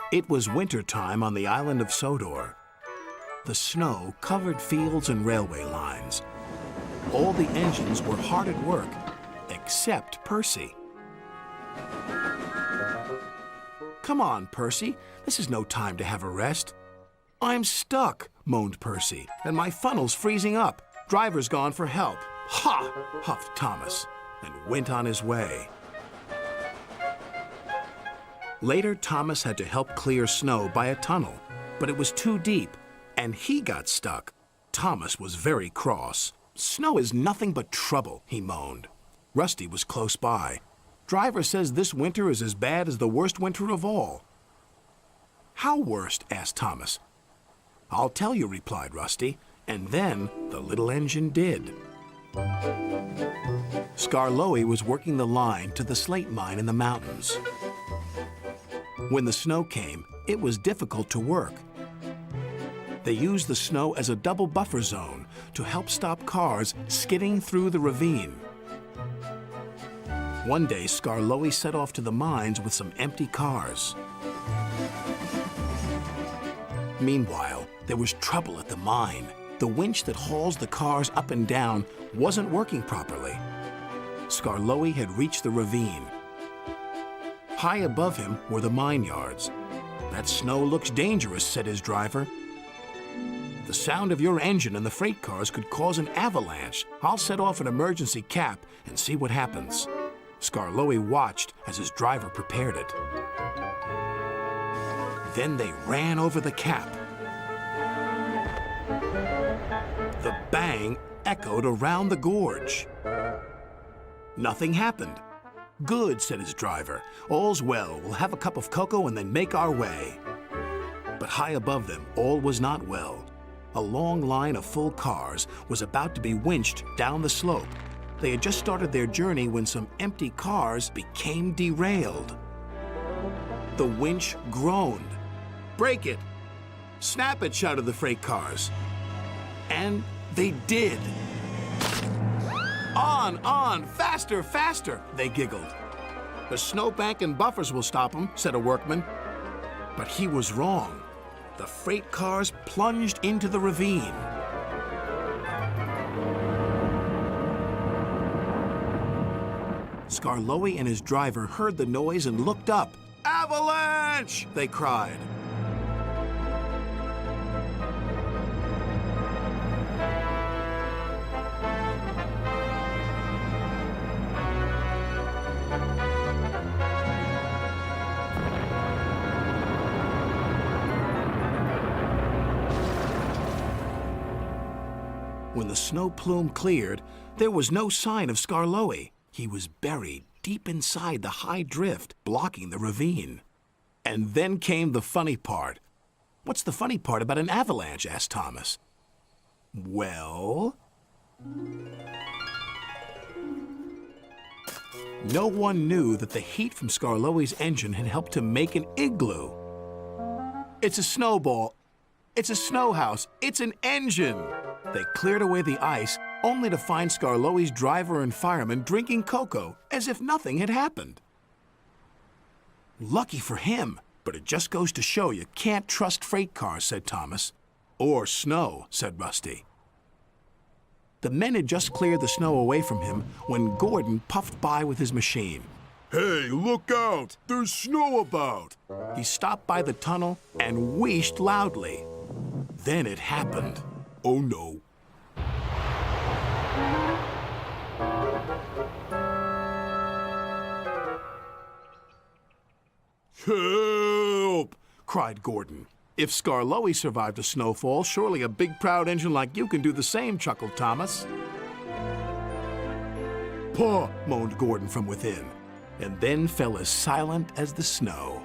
It was winter time on the island of Sodor. The snow covered fields and railway lines. All the engines were hard at work, except Percy. Come on, Percy. This is no time to have a rest. I'm stuck, moaned Percy, and my funnel's freezing up. Driver's gone for help. Ha! Huffed Thomas, and went on his way. Later, Thomas had to help clear snow by a tunnel, but it was too deep, and he got stuck. Thomas was very cross. Snow is nothing but trouble, he moaned. Rusty was close by. Driver says this winter is as bad as the worst winter of all. How worst? Asked Thomas. I'll tell you, replied Rusty, and then the little engine did. Skarloey was working the line to the slate mine in the mountains. When the snow came, it was difficult to work. They used the snow as a double buffer zone to help stop cars skidding through the ravine. One day, Skarloey set off to the mines with some empty cars. Meanwhile, there was trouble at the mine. The winch that hauls the cars up and down wasn't working properly. Skarloey had reached the ravine. High above him were the mine yards. That snow looks dangerous, said his driver. The sound of your engine and the freight cars could cause an avalanche. I'll set off an emergency cap and see what happens. Skarloey watched as his driver prepared it. Then they ran over the cap. The bang echoed around the gorge. Nothing happened. Good, said his driver. All's well. We'll have a cup of cocoa and then make our way. But high above them, all was not well. A long line of full cars was about to be winched down the slope. They had just started their journey when some empty cars became derailed. The winch groaned. Break it! Snap it, shouted the freight cars. And they did. On, faster, faster, they giggled. The snowbank and buffers will stop them, said a workman. But he was wrong. The freight cars plunged into the ravine. Skarloey and his driver heard the noise and looked up. Avalanche! They cried. When the snow plume cleared, there was no sign of Skarloey. He was buried deep inside the high drift, blocking the ravine. And then came the funny part. What's the funny part about an avalanche? Asked Thomas. Well, no one knew that the heat from Skarloey's engine had helped to make an igloo. It's a snowball. It's a snow house. It's an engine. They cleared away the ice, only to find Skarloey's driver and fireman drinking cocoa as if nothing had happened. Lucky for him, but it just goes to show you can't trust freight cars, said Thomas. Or snow, said Rusty. The men had just cleared the snow away from him when Gordon puffed by with his machine. Hey, look out! There's snow about! He stopped by the tunnel and wheezed loudly. Then it happened. Oh no. Help! Cried Gordon. If Skarloey survived a snowfall, surely a big proud engine like you can do the same, chuckled Thomas. Paw! Moaned Gordon from within, and then fell as silent as the snow.